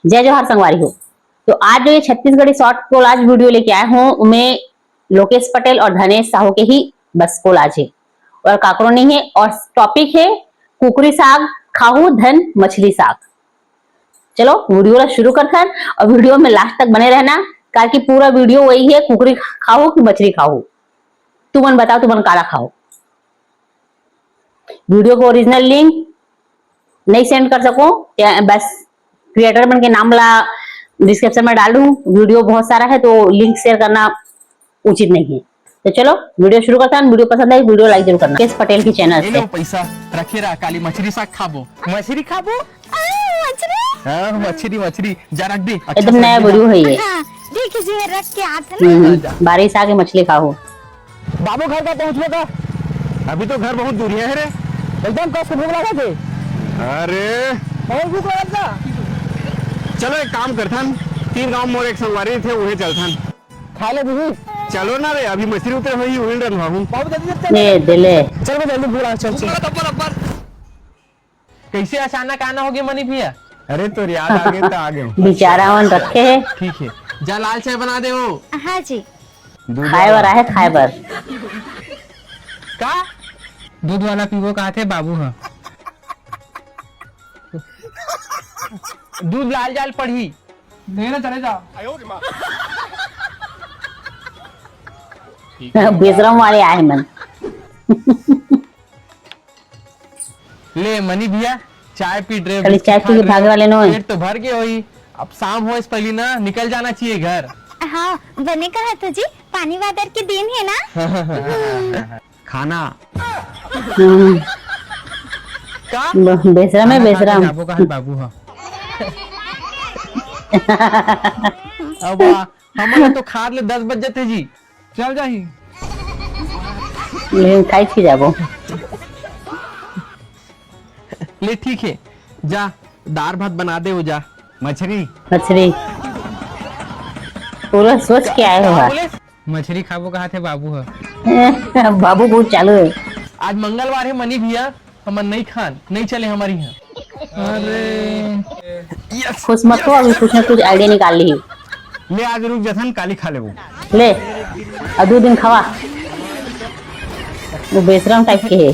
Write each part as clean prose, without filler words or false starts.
जय जोहार संगवारी हो। तो आज जो ये छत्तीसगढ़ी शॉर्ट कोलाज वीडियो लेके आए हूँ उनमें लोकेश पटेल और धनेश साहू के ही बस कोलाज है और काकरो नहीं है। और टॉपिक है कुकरी साग खाहू धन मछली साग। चलो वीडियो शुरू करते हैं और वीडियो में लास्ट तक बने रहना, कारण की पूरा वीडियो वही है, कुकरी खाओ कि मछली खाओ, तुमन बताओ तुमन काला खाओ। वीडियो को ओरिजिनल लिंक नहीं सेंड कर सको, बस क्रिएटर बन के नाम ला डिस्क्रिप्शन में डाल दूं। वीडियो बहुत सारा है तो लिंक शेयर करना उचित नहीं है। तो चलो वीडियो शुरू करते हैं। वीडियो पसंद आई वीडियो लाइक जरूर करना। केस पटेल की चैनल से पैसा रखे रहा, काली मछली साग खाबो, मछली खाबो, मछली जा रख दे। एकदम नया वीडियो है ये। देखिए रख के आते बारिश आके मछली खाओ। बाबू घर का पहुँचने का अभी तो घर बहुत दूर है रे, एकदम कस भूख लगा थे। अरे बहुत भूख लगा था। चलो एक काम करथन, 3 गांव मोर एक संगवारी थे उहे चलथन खा ले भी। चलो ना रे, अभी मछली उतर हुई उहिल रन बाबू। बहुत जल्दी ये दिले चल जल्दी पूरा चल चल। कैसे अचानक आना हो गया मनी भैया? अरे तो याद आ गए तो आ गए। बेचारा वन रखे है। ठीक है, जा लाल चाय बना दे। वो हाँ जी, खाएबर है खाएबर का दूध वाला पीवो कहा थे बाबू। हाँ दूध लाल जाल पड़ी देना चले जाओ। बेशरम वाले आए मन। ले मनी भैया चाय पी रहे, खाली चाय पी के भागे वाले नो है। पेट तो भर गए होई, अब शाम हो इस पहली ना निकल जाना चाहिए घर। हाँ बने कहा था जी, पानी वादर के दिन है ना। खाना का बेशरम है बेशरम। बाबू का बाबू। हाँ अब हमारे तो खाद ले 10 बज जाते जी। चल जाही लेकिन खाई थी जाबो। ले ठीक है, जा दाल भात बना दे। हो जा मछली पूरा सोच के आए हो। मछली खाबो कहा थे बाबू। है बाबू बहुत चालू है। आज मंगलवार है मनी भैया, हम नहीं खान नहीं चले हमारी यहाँ। अरे खुश मत हो, अभी कुछ ना कुछ आइडिया निकाल ली। ले आज रुक जथन काली खा ले। वो ले और 2 दिन खवा, वो बेशरम टाइप के है।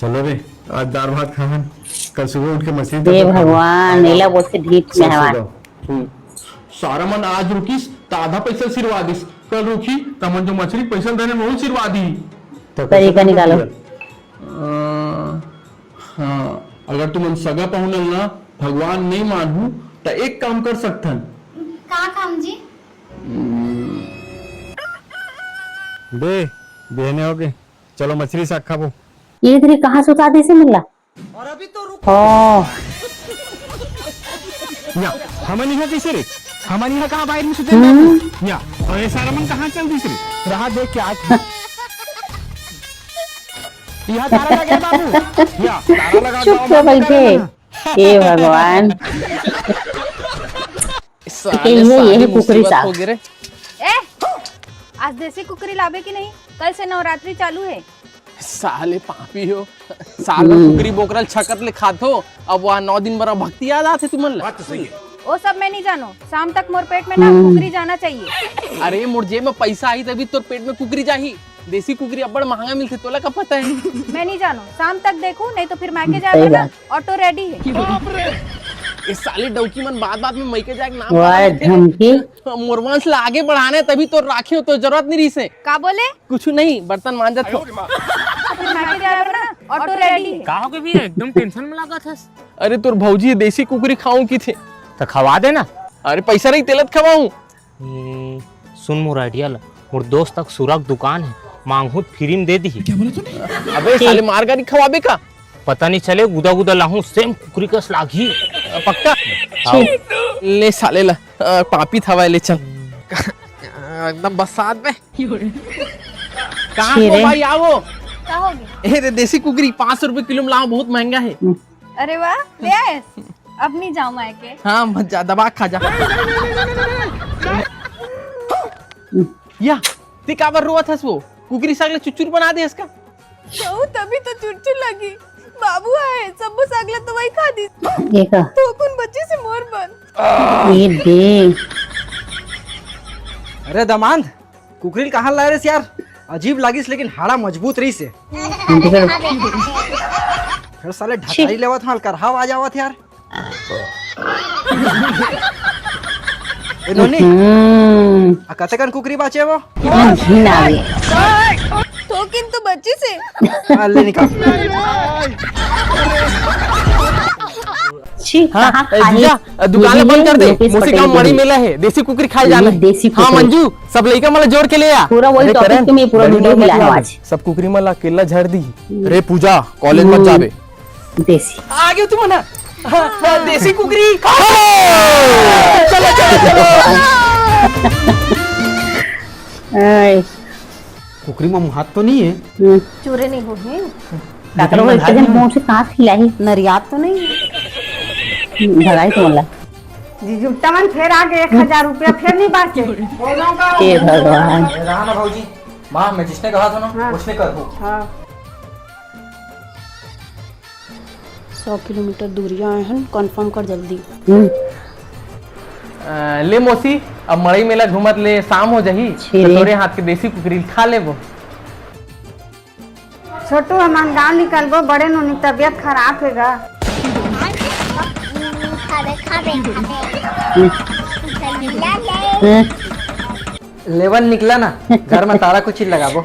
चलो रे आज दाल भात खान, कल सुबह उठ के मछली। हे भगवान नीला बोल से ढीठ मेहमान। सारा मन आज रुकीस तो आधा पैसा सिरवा दिस, कल रुकी तो मन जो मछली पैसा देने बहुत सिरवा दी। तो तरीका निकालो। हाँ अगर तुम सगा पहुनल ना भगवान नहीं मानू तो एक काम कर सकथन। का काम जी? बे बहने हो गए, चलो मछली साग खाबो। ये तेरी कहाँ से उतार दी से मिला? और अभी तो रुक या हमन यहाँ कैसे रे, हमन यहाँ कहाँ बाहर में सुते या और ये सारा मन कहाँ चल दिस रे। रहा देख के आज यहाँ तारा लगे बाबू, या तारा लगा चुप क्यों बैठे? हे भगवान ये है कुकरी साग। ए, आज देसी कुकरी लावे की नहीं? कल से नवरात्रि चालू है। साले पापी हो, साल भर कुकरी बोकरल छकत ले खात हो, अब वहाँ 9 दिन बड़ा भक्ति याद आते तुमन ला। वो सब मैं नहीं जानो, शाम तक मोर पेट में ना कुकरी जाना चाहिए। अरे मोर जेब में पैसा आई तभी तोर पेट में कुकरी जाही। देसी कुकरी अब्बड़ महंगा मिलते, तोला का पता है? मैं नहीं जानो, शाम तक देखूं नहीं तो फिर मायके जाएगा ना, ऑटो रेडी है। इस साली डौकी मन बात में मायके जाके नाम धमकी मोरवंश ला आगे बढ़ाने, तभी तो राखे हो तो जरूरत नहीं रही से। का बोले? कुछ नहीं, बर्तन मांजत हो। फिर मायके जाएगा ना, ऑटो रेडी है। कहाँ के भी एकदम टेंशन में लगा था। अरे तोर भौजी देसी कुकरी खाऊं की थे तो खवा देना। अरे पैसा नहीं तेलत खवाऊं। सुन मोर आइडिया ला, मोर दोस्त तक सुराग दुकान है, मांगू फ्री में दे दी। अबे साले मारगारी खवाबे का पता नहीं चले, गुदा गुदा लाहूं सेम कुकरी कस लागी पक्का। ले साले ला पापी थवा ले चल एकदम बसात में। कहाँ हो भाई आओ। क्या हो गया? ए देसी कुकरी 500 रुपए किलो में लाओ, बहुत महंगा है। अरे वाह, ले आए। अब नहीं जाऊँ मायके। हाँ मत जा, दबा खा जा। या ते काबर रोआ था वो कुकरी साग ले चुचुर बना दे इसका। जाऊ तभी तो चुरचुर लगी बाबू आहे सब सांगला तो वही खा दी ये का तो कौन बच्चे से मोर बन ये दे अरे दमांद कुकरील कहाँ लाए रे यार अजीब लागिस लेकिन हाड़ा मजबूत रही से फिर साले ढकाई लेवत हाल करहाव आ जावत यार ए नोनी आ कतेकन कुकरी बाचे वो घिन आ गया तो किंतु बच्चे से ले निकाल छी हाँ कहाँ खाई जीजा दुकान बंद कर दे लोकेश मुझे पटेल का मड़ी बोली। मेला है देसी कुकरी खाए जाना है देसी हाँ कुकरी। मंजू सब लड़का मला जोड़ के ले आ पूरा वही टॉपिक पे मैं पूरा वीडियो मिला है आज सब कुकरी मला अकेला झड़ दी रे पूजा कॉलेज मत जाबे देसी आ गयो तू मना देसी कुकरी चलो चलो चलो ऐ, कुकरी में हाथ तो नहीं है चूरे नहीं हो काकरो को इतने दिन मुंह से कहाँ खिलाई नरियात तो नहीं भगाई तो मला जीजू तमन फिर आगे 1000 रुपया फिर नहीं बाचे हे भगवान रहा ना भाऊजी माँ मैं जिसने कहा था ना उसने कर दो हाँ 100 किलोमीटर दूरियां आए हैं कंफर्म कर जल्दी ले मौसी अब मड़ई मेला घूमत ले शाम हो जाही छी। तो तोरे हाथ के देसी कुकरी खा लेबो छोटू हमारे गाँव निकलबो बड़े नोनी तबीयत खराब हैगा लेवन निकला ना घर में तारा कुछ ही लगाबो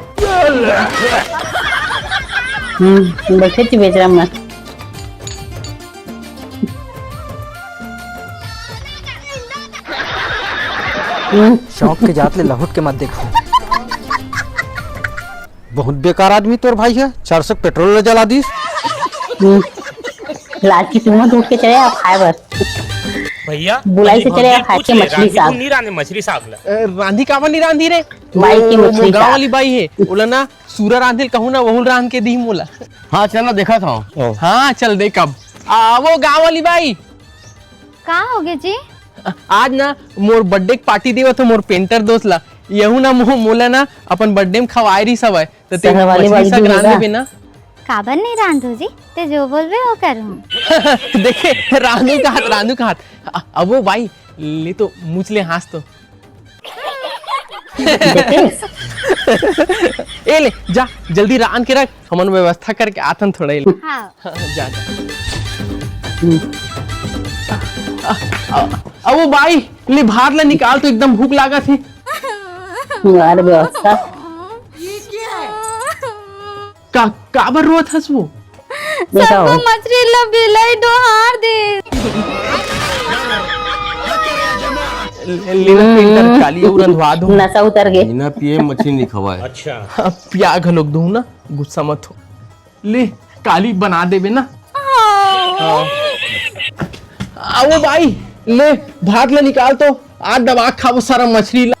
बैठे थी बेच रहा मैं शौक के जात ले लहुट के मत देखो बहुत बेकार आदमी तोर भाई है 400 पेट्रोल ले जला दीस लाल की कीमत उठ के चले आप खाए बर भैया बुलाई से चले खाए के मछली साग नहीं रांधे मछली साग ला रांधी कावा नहीं रांधी रे बाई की मछली गाँव साग वाली बाई है बोला ना सूरा रांधिल कहूँ ना वहुल रांध के दी मोला हाँ चलो देखा था हाँ चल देख अब वो गाँव वाली बाई कहाँ होगे जी आज ना मोर बर्थडे की पार्टी देवा तो मोर पेंटर दोस्त ला यहू ना मोह मोला ना अपन बर्थडे में खवाई रही सब है तो ते शहर वाली मछली साग बाई रांधे दूंगा। बिना काबर नहीं रांधो जी ते जो बोलबे वो करूँ देखे रांधू का हाथ अब वो भाई ले तो मुझ ले हंस तो ए ले जा जल्दी रांध के रख हमन व्यवस्था करके आतन थोड़ा ले हाँ जा जा अब वो भाई ले भात ला निकाल तो एकदम भूख लागा थी यार व्यवस्था काबर रोत हस वो देखा हो मछली ला बिलाई डोहार दे लेना पेंटर काली और रंधवा दो नशा उतर गए बिना पिए मछली नहीं खवाए अच्छा प्याज घलोक दू ना गुस्सा मत हो ले काली बना देबे ना वो भाई ले भात ले निकाल तो आज दबा खाओ सारा मछली ला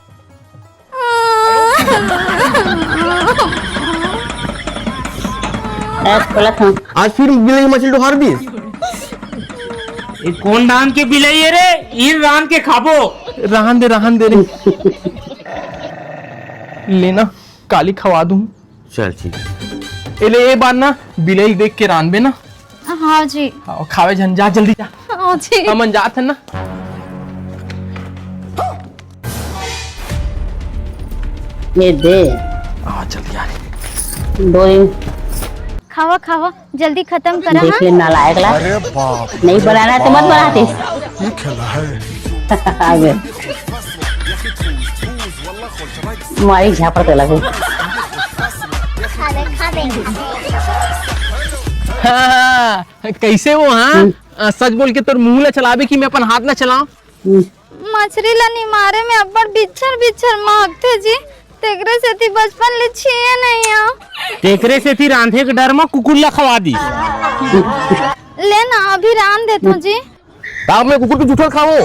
बोला था आज फिर बिलाई मछली ढोहार दी कौन रांध के बिलाई है रे इन रांध के खाबो रहन दे रे लेना काली खवा दूं चल ठीक एले ये बार ना बिलाई देख के रांधबे ना हाँ जी हाँ खावे झन जा जल्दी जा हाँ जी हमन जात है ना ये दे जल्दी आ 2 दिन खावा खावा जल्दी खत्म करा देख हाँ ले नालायक ला नहीं बनाना है तो मत बनाते ये खेला है आगे मारी झापड़ तो लगे हाँ, कैसे वो हाँ सच बोल के तोर मुंह ला चलावे कि मैं अपन हाथ ला चलाऊं मछली ला निमारे में अब्बड़ बिच्छर महकते जी तेकरे से ती बचपन ले छिए नहीं आ तेकरे से थी रांधे के डर में कुकुर ला खवा दी ले ना अभी रान देता जी ताब में कुकुर को जूठल खाओ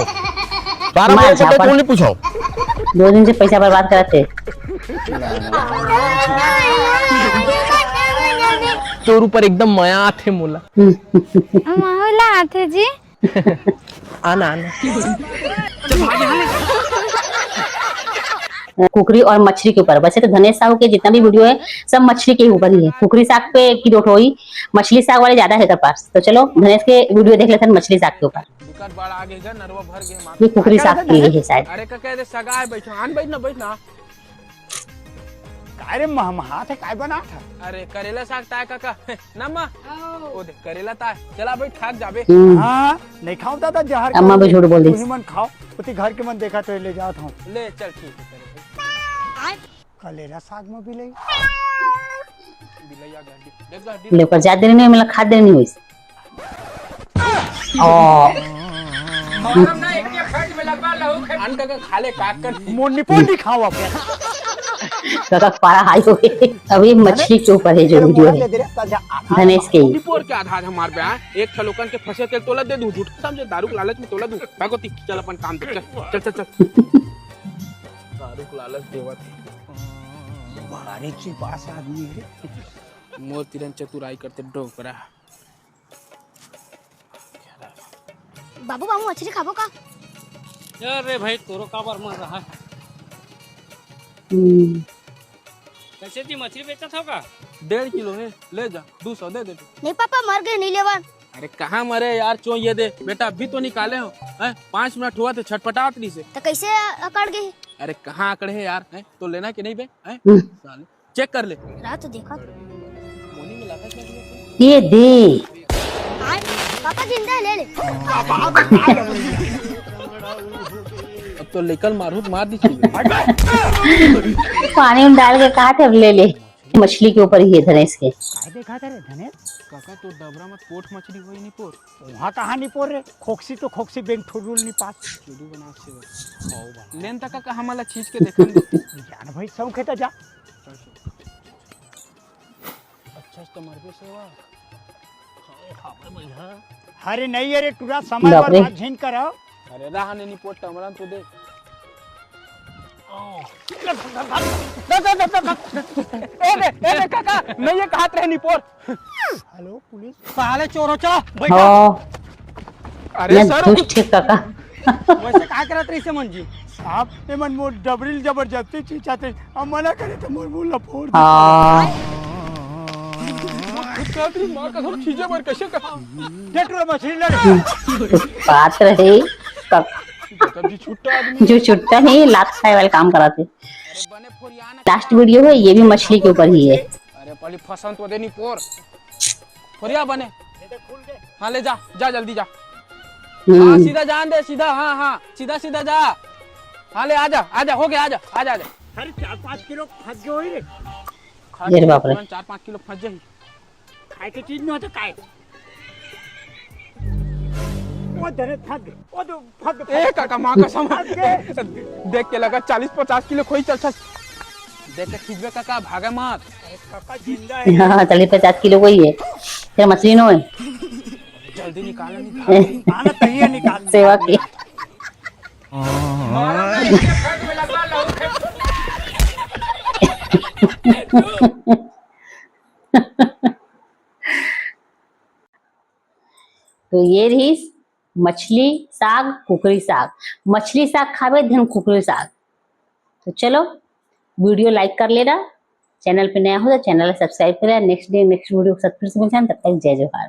12 मार बजे झापड़। कौन नहीं पूछो 2 दिन से पैसा बर्बाद करते तोर ऊपर एकदम माया आथे मोला माहौला आते जी आना आना कुकरी और मछली के ऊपर। वैसे तो धनेश साहू के जितना भी वीडियो है सब मछली के ऊपर ही है। कुकरी साग पे की दो ठोई, मछली साग वाले ज्यादा है तेरे पास। तो चलो धनेश के वीडियो देख लेते हैं मछली साग के ऊपर। दुकान बड़ा आगे जा, नरवा भर गए ये कुकरी साग के लिए है शायद। अरे का कह दे सगा है, बैठो आन बैठना। अरे हाथ है काय बना था। अरे करेला साग ताय काका ना मां ओ दे करेला ताय चला बैठ खाक जाबे। हां नहीं खाओ दादा जहर अम्मा भी झूठ बोल दी। तुही मन खाओ उती घर के मन देखा तो ले जात हूं। ले चल ठीक है कलेरा साग में भी ले बिलैया गाड़ी देख गाड़ी लेकर जा देने नहीं मतलब खा देने नहीं हुई। ओ मारम ना एक फट में लगवा लहू आन काका खा ले काट कर मोनी पोनी खाओ अब। काका पारा हाई हो गए। अभी मछली के ऊपर है जो वीडियो है धनेश के। निपोर के आधा आधा मार पे एक छलोकन के फंसे तेल तोला दे दूं, झूठ समझे दारू के लालच में तोला दूं। भागोती चल अपन काम पे चल चल चल दारू के लालच देवत बड़ारे की पास आदमी है मोर तिरन चतुराई करते डोकरा। बाबू बाबू मछली खाबो का? अरे भाई तोरो का बार मर रहा है। कैसे जी मछली बेचत होगा? 1.5 किलो है ले जा 200 दे दे। नहीं पापा मर गए नहीं लेवा। अरे कहाँ मरे यार, चो ये दे बेटा अभी तो निकाले हो हैं 5 मिनट हुआ तो छटपटात नहीं से। तो कैसे अकड़ गए? अरे कहाँ अकड़े है यार हैं तो लेना कि नहीं बे हैं साले चेक कर ले। रात तो देखा मोनी में लगा क्या ये दे पापा जिंदा है, ले ले। अब तो लेकर मारू मार दी पानी में डाल के कहा थे अब ले ले। मछली के ऊपर ही है धनेश के। काय देखा था रे धनेश काका तो डबरा में पोट मछली होई नहीं पोर वहां कहां नहीं पोर रे खोक्सी तो खोक्सी बैंक ठुरुल नहीं पास चुडू बना से लेन तक का हमला खींच के देखन जान भाई सब खेता जा। अच्छा तो मरबे सेवा अरे नहीं अरे टूरा समय बाप रे। पर झीन करो। अरे रहा नहीं पोट टमरन तो दे ए काका नहीं ये कहात रहे निपोर। हेलो पुलिस साले चोरो चलो बैठो। हाँ अरे सर दुष्ट है काका। वैसे का करत रही से मन जी? आप ने मन मोर डबरिल जबरदस्ती चीचाते हम मना करे तो मोर मुंह लपोड़ दे। हाँ मार का सब चीजें मर कैसे का डेटरो मछली ले बात रहे काका जी छुट्टा आदमी जो छुट्टा है लात खाए वाले काम कराते। अरे बने फोरियाना लास्ट वीडियो है ये भी मछली के ऊपर ही है। अरे पहले फसन तो दे नहीं पोर फोरिया बने हाँ ले जा जा जल्दी जा हाँ सीधा जान दे सीधा हाँ हाँ सीधा सीधा जा हाँ ले आजा आजा हो गया आजा आजा आजा। अरे 4-5 किलो फंस गयो रे अरे बाप रे। 4-5 किलो फंस जाही खाए के चीज न हो तो काय वो धरे थक वो तो फक ए काका माँ का सामान देख के लगा 40-50 किलो खोई चल चल देख के खींचबे काका भागा मत। काका जिंदा है। हाँ 40-50 किलो को ही है फिर मछली नो है। जल्दी निकालो नहीं आना तहिए निकाल सेवा की तो ये रही मछली साग कुकरी साग। मछली साग खावे धन कुकरी साग। तो चलो वीडियो लाइक कर लेना, चैनल पे नया हो तो चैनल सब्सक्राइब करें। नेक्स्ट डे नेक्स्ट वीडियो के साथ फिर से मिलते हैं, तब तक जय जोहार।